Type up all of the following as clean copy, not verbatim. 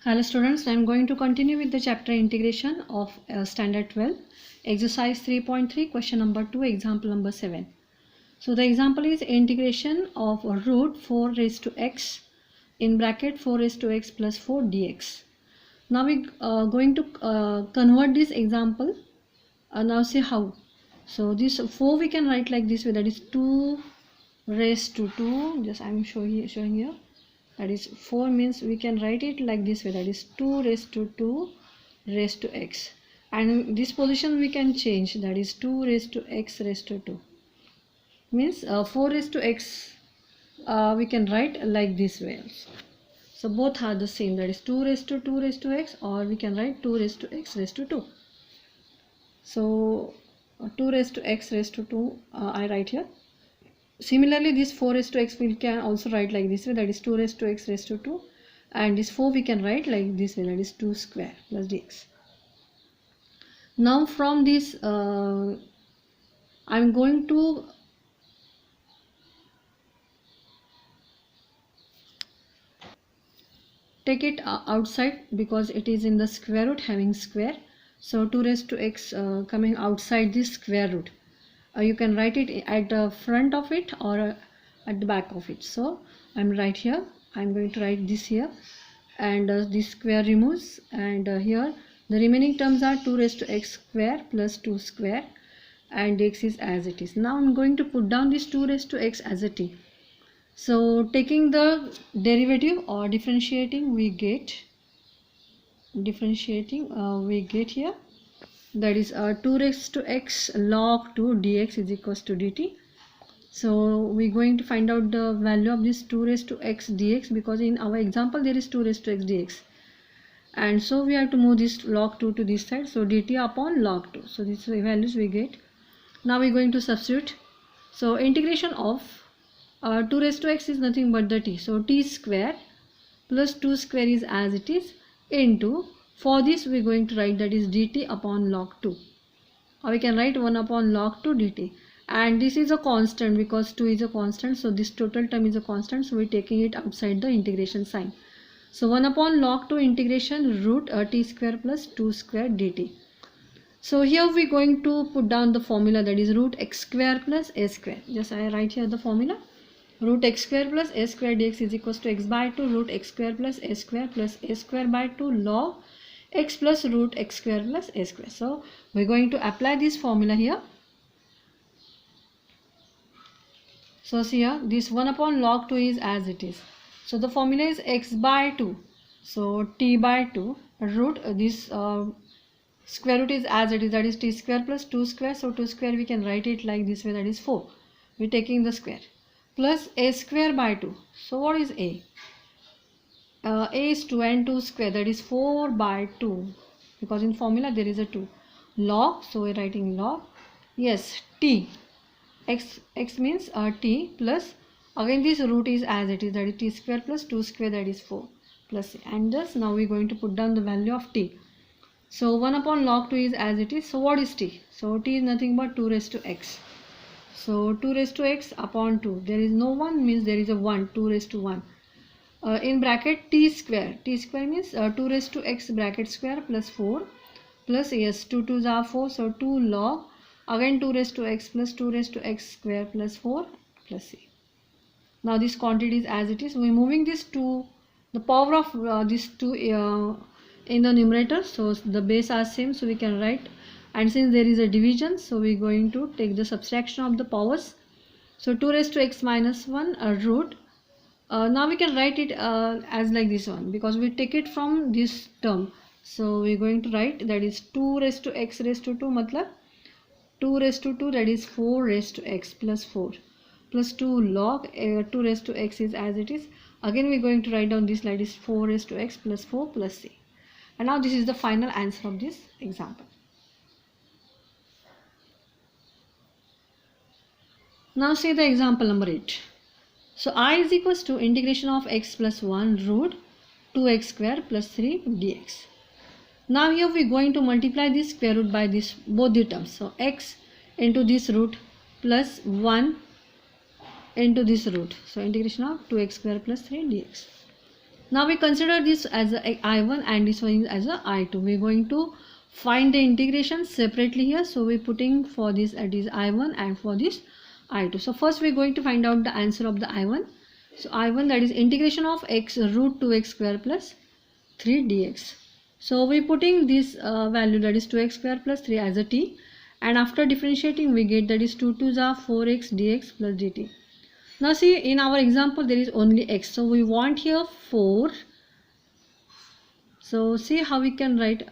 Hello students, I am going to continue with the chapter integration of standard 12, exercise 3.3, question number 2, example number 7. So the example is integration of root 4 raised to x in bracket 4 raised to x plus 4 dx. Now we going to convert this example. Now see how. So this 4 we can write like this way, that is 2 raised to 2, just I am showing here. That is 4 means we can write it like this way, that is 2 raised to 2 raised to x, and this position we can change, that is 2 raised to x raised to 2 means 4 raised to x we can write like this way also. So both are the same, that is 2 raised to 2 raised to x, or we can write 2 raised to x raised to 2. So 2 raised to x raised to 2 I write here. Similarly, this 4 raised to x we can also write like this way, that is 2 raised to x raised to 2, and this 4 we can write like this way, that is 2 square plus dx. Now from this I am going to take it outside because it is in the square root having square. So 2 raised to x coming outside this square root. You can write it at the front of it or at the back of it. So I'm right here, I'm going to write this here, and this square removes, and here the remaining terms are 2 raised to x square plus 2 square, and x is as it is. Now I'm going to put down this 2 raised to x as a t. So taking the derivative or differentiating, we get here, that is 2 raised to x log 2 dx is equals to dt. So we're going to find out the value of this 2 raised to x dx, because in our example there is 2 raised to x dx, and so we have to move this log 2 to this side, so dt upon log 2. So these are the values we get. Now we're going to substitute. So integration of 2 raised to x is nothing but the t, so t square plus 2 square is as it is, into, for this we are going to write, that is dt upon log 2, or we can write 1 upon log 2 dt, and this is a constant because 2 is a constant, so this total term is a constant, so we are taking it outside the integration sign. So 1 upon log 2 integration root t square plus 2 square dt. So here we are going to put down the formula, that is root x square plus a square. Just I write here the formula. Root x square plus a square dx is equals to x by 2 root x square plus a square by 2 log x plus root x square plus a square. So we are going to apply this formula here. So see here, this 1 upon log 2 is as it is. So the formula is x by 2. So t by 2 root this square root is as it is, that is t square plus 2 square. So 2 square we can write it like this way, that is 4. We are taking the square, plus a square by 2. So what is a? A is 2 and 2 square, that is 4 by 2, because in formula there is a 2. Log, so we are writing log, yes, t. X means t, plus again this root is as it is, that is t square plus 2 square, that is 4 plus a. And thus now we are going to put down the value of t. So 1 upon log 2 is as it is. So what is t? So t is nothing but 2 raised to x. So 2 raised to x upon 2. There is no 1 means there is a 1. 2 raised to 1. In bracket t square. T square means 2 raised to x bracket square plus 4 plus yes 2 2s are 4. So 2 log again 2 raised to x plus 2 raised to x square plus 4 plus c. Now this quantity is as it is. We are moving this to the power of these 2 in the numerator. So the base are same. So we can write. And since there is a division, so we are going to take the subtraction of the powers. So 2 raised to x minus 1 root. Now we can write it as like this one, because we take it from this term. So we are going to write, that is 2 raised to x raised to 2 matlab 2 raised to 2, that is 4 raised to x plus 4 plus 2 log 2 raised to x is as it is. Again we are going to write down this, that is 4 raised to x plus 4 plus c. And now this is the final answer of this example. Now see the example number 8. So I is equals to integration of x plus 1 root 2x square plus 3 dx. Now here we are going to multiply this square root by this both the terms. So x into this root plus 1 into this root. So integration of 2x square plus 3 dx. Now we consider this as a I1 and this one is as a I2. We're going to find the integration separately here. So we're putting for this it is I1 and for this I2. So first we're going to find out the answer of the I1. So I1, that is integration of x root 2x square plus 3 dx. So we're putting this value, that is 2x square plus 3 as a t, and after differentiating we get that is 2 2s are 4x dx plus dt. Now see, in our example there is only x, so we want here 4. So see how we can write,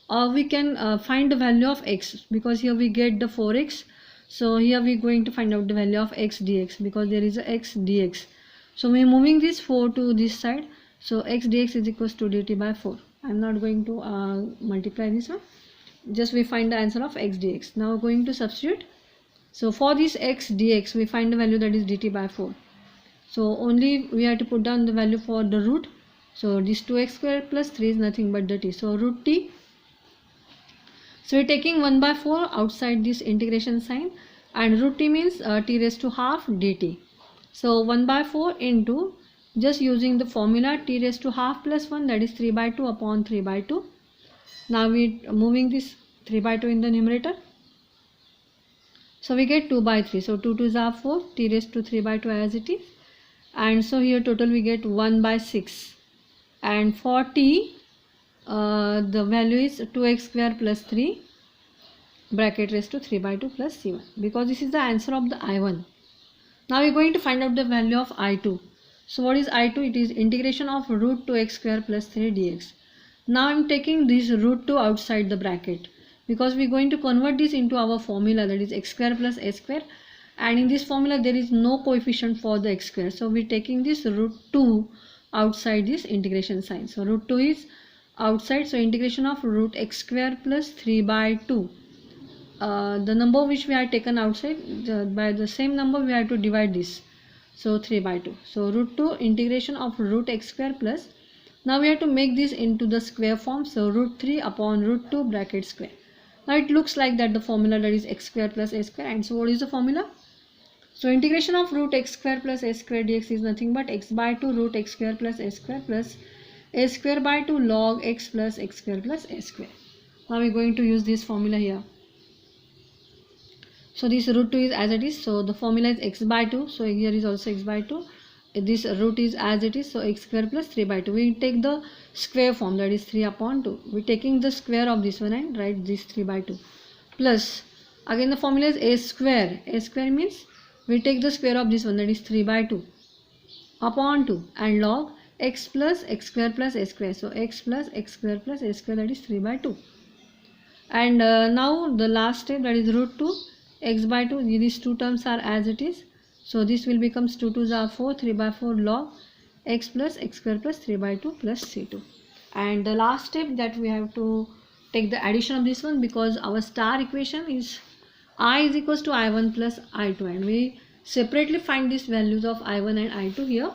or we can find the value of x, because here we get the 4x. So here we are going to find out the value of x dx, because there is a x dx. So we are moving this 4 to this side, so x dx is equals to dt by 4. I am not going to multiply this one, just we find the answer of x dx. Now going to substitute. So for this x dx we find the value, that is dt by 4. So only we have to put down the value for the root. So this 2x square plus 3 is nothing but the t, so root t. So we are taking 1 by 4 outside this integration sign, and root t means t raised to half dt. So 1 by 4 into, just using the formula, t raised to half plus 1, that is 3 by 2 upon 3 by 2. Now we are moving this 3 by 2 in the numerator. So we get 2 by 3. So 2 2s are 4, t raised to 3 by 2 as it is. And so here total we get 1 by 6. And for t, the value is 2x square plus 3 bracket raised to 3 by 2 plus c1, because this is the answer of the I1. Now we are going to find out the value of I2. So what is I2? It is integration of root 2x square plus 3 dx. Now I am taking this root 2 outside the bracket, because we are going to convert this into our formula, that is x square plus a square, and in this formula there is no coefficient for the x square. So we are taking this root 2 outside this integration sign. So root 2 is outside, so integration of root x square plus 3 by 2. The number which we have taken outside, by the same number we have to divide this. So 3 by 2. So root 2 integration of root x square plus, now we have to make this into the square form. So root 3 upon root 2 bracket square. Now it looks like that the formula, that is x square plus a square. And so what is the formula? So integration of root x square plus a square dx is nothing but x by 2 root x square plus a square by 2 log x plus x square plus a square. Now we are going to use this formula here. So this root 2 is as it is, so the formula is x by 2. So here is also x by 2. This root is as it is, so x square plus 3 by 2. We take the square form, that is 3 upon 2. We are taking the square of this one and write this 3 by 2. Plus, again the formula is a square. A square means we take the square of this one, that is 3 by 2 upon 2, and log x plus x square plus a square. So x plus x square plus a square, that is 3 by 2. And now the last step, that is root 2 x by 2. These two terms are as it is. So this will becomes 2 2s are 4, 3 by 4 log x plus x square plus 3 by 2 plus c2. And the last step, that we have to take the addition of this one, because our star equation is I is equals to I1 plus I2, and we separately find these values of I1 and I2 here.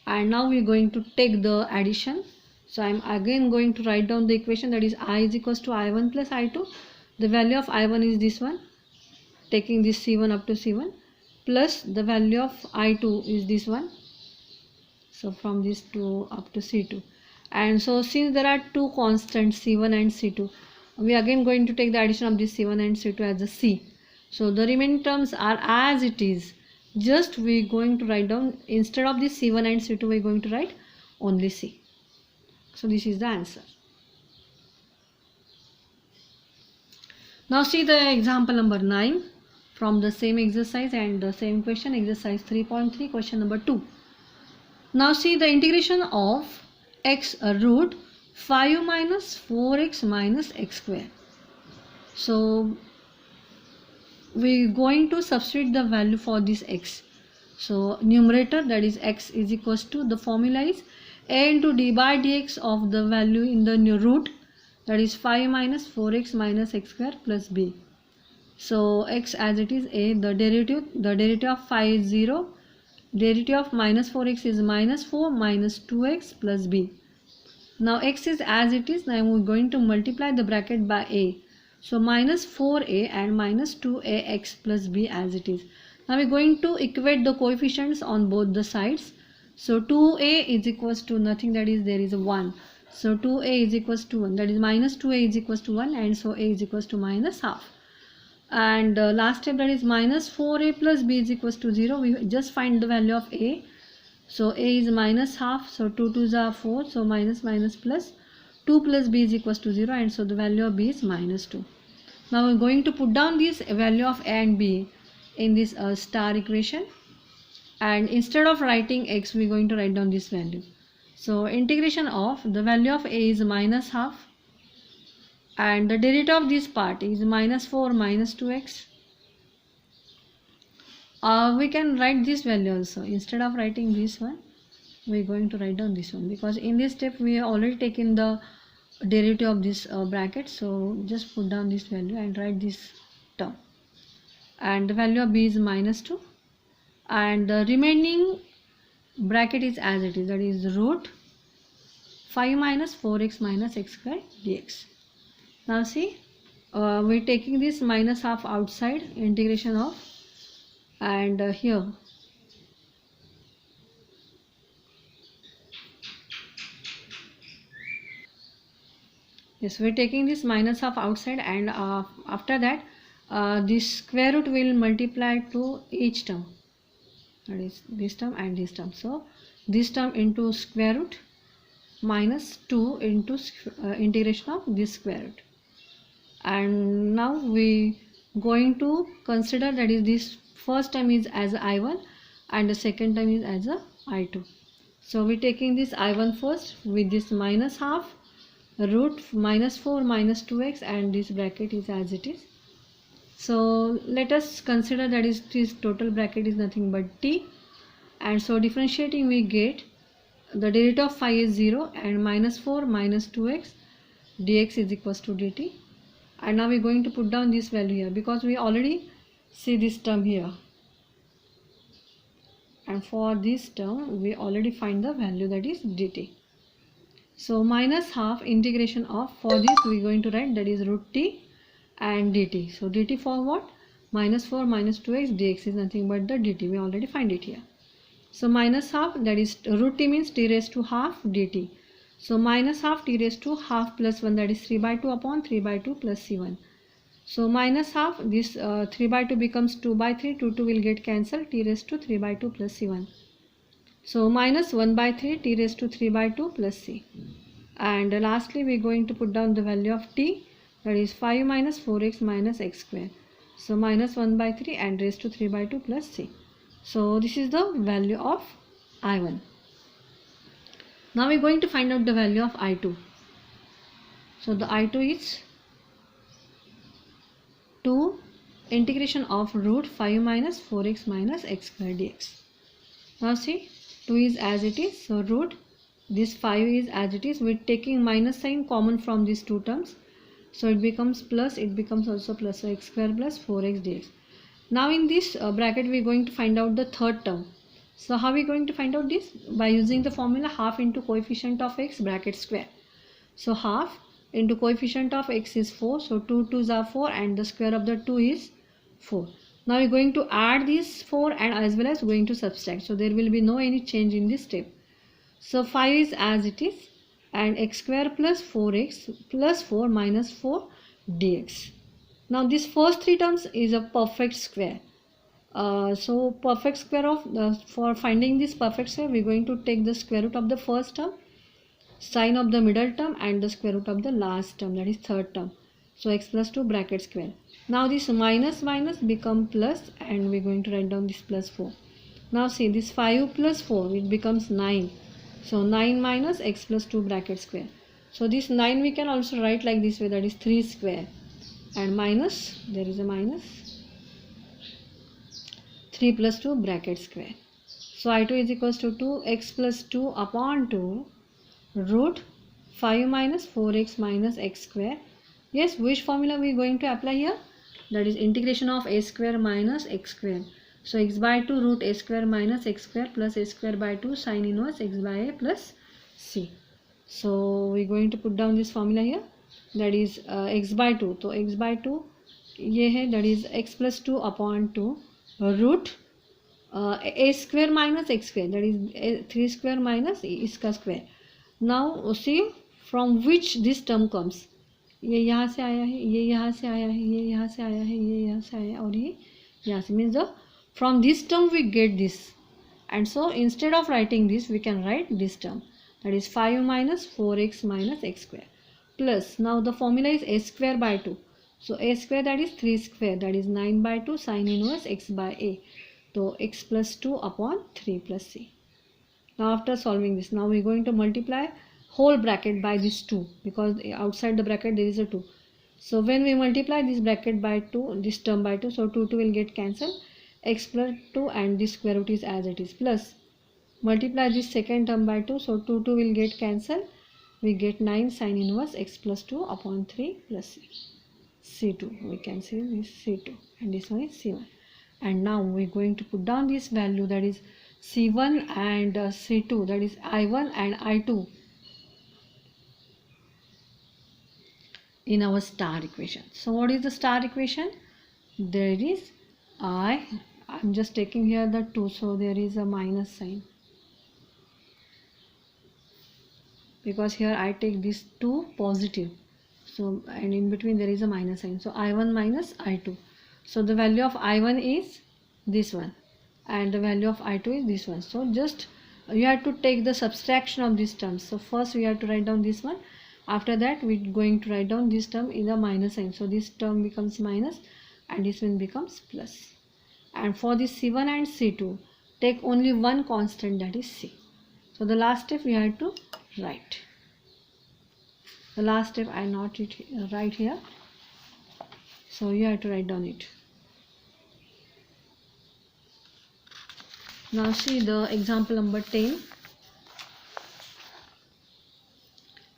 And now we are going to take the addition. So I am again going to write down the equation, that is I is equals to I1 plus I2. The value of I1 is this one, taking this c1 up to c1, plus the value of I2 is this one, so from this to up to c2. And so since there are two constants c1 and c2, we are again going to take the addition of this c1 and c2 as a c. So the remaining terms are as it is, just we are going to write down, instead of this c1 and c2 we are going to write only c. So this is the answer. Now see the example number 9 from the same exercise and the same question, exercise 3.3, question number 2. Now see the integration of x root 5 minus 4x minus x square. So we are going to substitute the value for this x. So numerator, that is x is equals to, the formula is a into d by dx of the value in the new root, that is 5 minus 4x minus x square plus b. So x as it is a, the derivative of 5 is 0, derivative of minus 4x is minus 4 minus 2x plus b. Now x is as it is, now we are going to multiply the bracket by a. So minus 4a and minus 2ax plus b as it is. Now we are going to equate the coefficients on both the sides. So 2a is equals to nothing, that is there is a 1. So 2a is equals to 1, that is minus 2a is equals to 1, and so a is equals to minus half. And last step, that is minus 4a plus b is equals to 0. We just find the value of a. So a is minus half, so 2 2s are 4, so minus minus plus 2 plus b is equals to 0, and so the value of b is minus 2. Now we're going to put down this value of a and b in this star equation, and instead of writing x, we're going to write down this value. So integration of the value of a is minus half, and the derivative of this part is minus 4 minus 2x. We can write this value also. Instead of writing this one, we're going to write down this one, because in this step we have already taken the derivative of this bracket. So just put down this value and write this term, and the value of b is minus 2, and the remaining bracket is as it is, that is root 5 minus 4x minus x square dx. Now see, we're taking this minus half outside, integration of, and here yes, we're taking this minus half outside, and after that this square root will multiply to each term, that is this term and this term. So this term into square root minus 2 into integration of this square root. And now we going to consider, that is this first term is as I1 and the second term is as a I2. So we taking this I1 first with this minus half root minus 4 minus 2x, and this bracket is as it is. So let us consider, that is this total bracket is nothing but t, and so differentiating we get the derivative of phi is 0, and minus 4 minus 2x dx is equals to dt. And now we're going to put down this value here, because we already see this term here, and for this term we already find the value, that is dt. So minus half integration of, for this we're going to write, that is root t and dt. So dt for what? Minus 4 minus 2x dx is nothing but the dt. We already find it here. So minus half, that is root t means t raised to half dt. So minus half t raised to half plus 1, that is 3 by 2 upon 3 by 2 plus c1. So minus half, this 3 by 2 becomes 2 by 3, 2 will get cancelled, t raised to 3 by 2 plus c1. So minus 1 by 3 t raised to 3 by 2 plus c. And lastly we're going to put down the value of t, that is 5 minus 4x minus x square. So minus 1 by 3 and raised to 3 by 2 plus c. So this is the value of I1. Now we're going to find out the value of I2. So the I2 is 2 integration of root 5 minus 4x minus x square dx. Now see, 2 is as it is, so root this 5 is as it is, with taking minus sign common from these two terms, so it becomes plus, it becomes also plus, so x square plus 4x dx. Now in this bracket we are going to find out the third term. So how are we going to find out this? By using the formula half into coefficient of x bracket square. So half into coefficient of x is 4, so 2 2s are 4, and the square of the 2 is 4. Now we are going to add this 4 and as well as going to subtract, so there will be no any change in this step. So 5 is as it is, and x square plus 4x plus 4 minus 4 dx. Now this first three terms is a perfect square. So perfect square of, for finding this perfect square, we are going to take the square root of the first term, sine of the middle term, and the square root of the last term, that is third term. So x plus 2 bracket square. Now this minus minus become plus, and we are going to write down this plus 4. Now see, this 5 plus 4, it becomes 9. So 9 minus x plus 2 bracket square. So this 9 we can also write like this way, that is 3 square, and minus, there is a minus 3 plus 2 bracket square. So I2 is equals to 2x plus 2 upon 2 root 5 minus 4x minus x square. Yes, which formula we are going to apply here? That is integration of a square minus x square. So x by 2 root a square minus x square plus a square by 2 sine inverse x by a plus c. So we are going to put down this formula here, that is x by 2. So x by 2 ये है, that is x plus 2 upon 2 root a square minus x square, that is 3 square minus इसका square. Now see from which this term comes. ये यहाँ से आया है, ये यहाँ से आया है, ये यहाँ से आया है, ये यहाँ से आया है, और ये यहाँ से, means the from this term we get this. And so instead of writing this, we can write this term, that is 5 minus 4x minus x square, plus now the formula is a square by 2. So a square, that is 3 square, that is 9 by 2 sin inverse x by a. So x plus 2 upon 3 plus c. Now after solving this, now we are going to multiply whole bracket by this 2, because outside the bracket there is a 2. So when we multiply this bracket by 2, this term by 2, so 2 will get cancelled, x plus 2 and this square root is as it is, plus multiply this second term by 2, so 2 will get cancelled, we get 9 sin inverse x plus 2 upon 3 plus c. C2, we can see this C2, and this one is C1. And now we are going to put down this value, that is C1 and C2, that is I1 and I2, in our star equation. So what is the star equation? There is I'm just taking here the 2, so there is a minus sign, because here I take this 2 positive, so and in between there is a minus sign, so I1 minus I2. So the value of I1 is this one and the value of I2 is this one. So just you have to take the subtraction of these terms. So first we have to write down this one, after that we are going to write down this term in the minus sign, so this term becomes minus and this one becomes plus. And for this C1 and C2, take only one constant, that is C. So the last step we have to write. The last step I not write here, so you have to write down it. Now see the example number 10.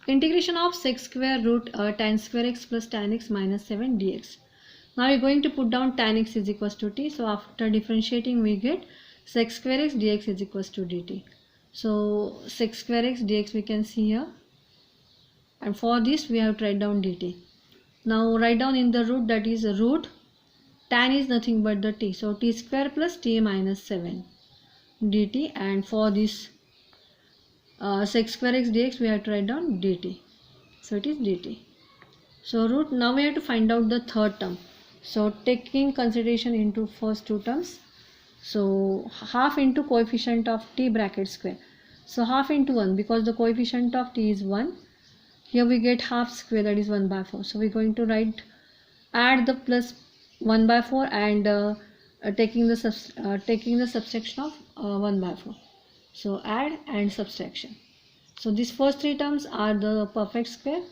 Integration of sec square root tan square x plus tan x minus 7 dx. Now we are going to put down tan x is equals to t. So after differentiating we get sec square x dx is equals to dt. So sec square x dx we can see here, and for this we have to write down dt. Now write down in the root, that is root tan is nothing but the t, so t square plus t minus 7 dt, and for this sec square x dx we have to write down dt, so it is dt. So root, now we have to find out the third term. So taking consideration into first two terms, so half into coefficient of t bracket square, so half into 1, because the coefficient of t is 1, here we get half square, that is 1 by 4. So we are going to add the plus 1 by 4 and taking the subtraction of 1 by 4. So add and subtraction. So these first three terms are the perfect square.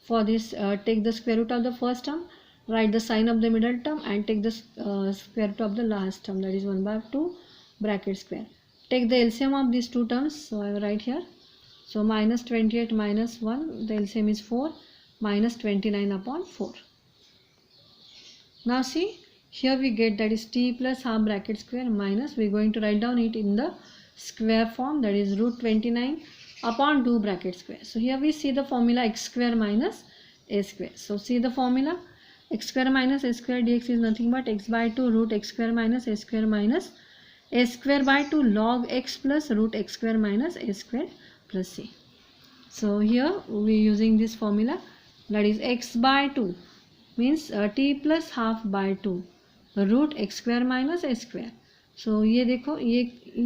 For this take the square root of the first term, write the sign of the middle term, and take the square root of the last term, that is 1 by 2 bracket square. Take the LCM of these two terms, so I will write here. So minus 28 minus 1, the LCM is 4, minus 29 upon 4. Now see, here we get, that is t plus half bracket square minus, we are going to write down it in the square form, that is root 29 upon 2 bracket square. So here we see the formula x square minus a square. So see the formula, x square minus a square dx is nothing but x by 2 root x square minus a square by 2 log x plus root x square minus a square plus c. So here we are using this formula, that is x by 2 means t plus half by 2 root x square minus a square. So ये देखो, ये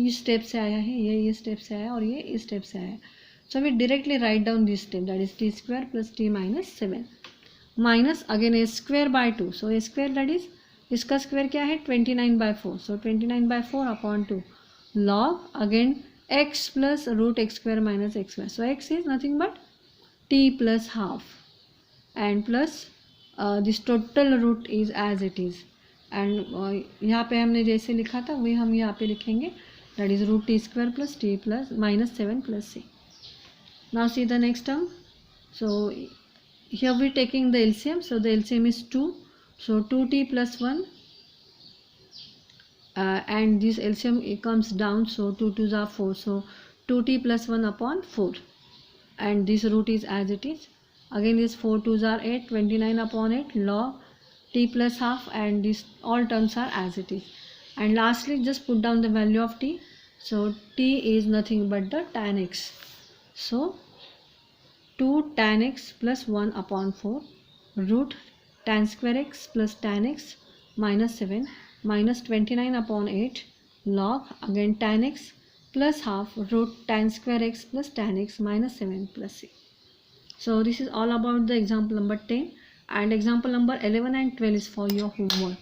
इस step से आया है, ये step से आया और ये इस स्टेप से आया. So we directly write down this step, that is t square plus t minus 7 minus again a square by 2. So a square, that is इसका स्क्वायर क्या है 29 by 4. So 29 by 4 upon 2 log again x plus root x square minus x square. So x is nothing but t plus half and plus this total root is as it is. And यहाँ पे हमने जैसे लिखा था वही हम यहाँ पे लिखेंगे, that is root T square plus T plus minus 7 plus c. Now see the next term. So here we taking the LCM, so the LCM is 2, so 2t plus 1 and this LCM it comes down, so 2 2s are 4, so 2t plus 1 upon 4 and this root is as it is. Again this 4 2s are 8, 29 upon 8 log t plus half and this all terms are as it is. And lastly, just put down the value of t. So t is nothing but the tan x. So 2 tan x plus 1 upon 4 root tan square x plus tan x minus 7 minus 29 upon 8 log again tan x plus half root tan square x plus tan x minus 7 plus c. So this is all about the example number 10, and example number 11 and 12 is for your homework.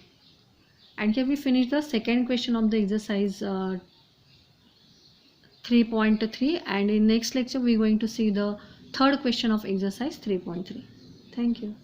And here we finish the second question of the exercise 3.3, and in next lecture we are going to see the third question of exercise 3.3. Thank you.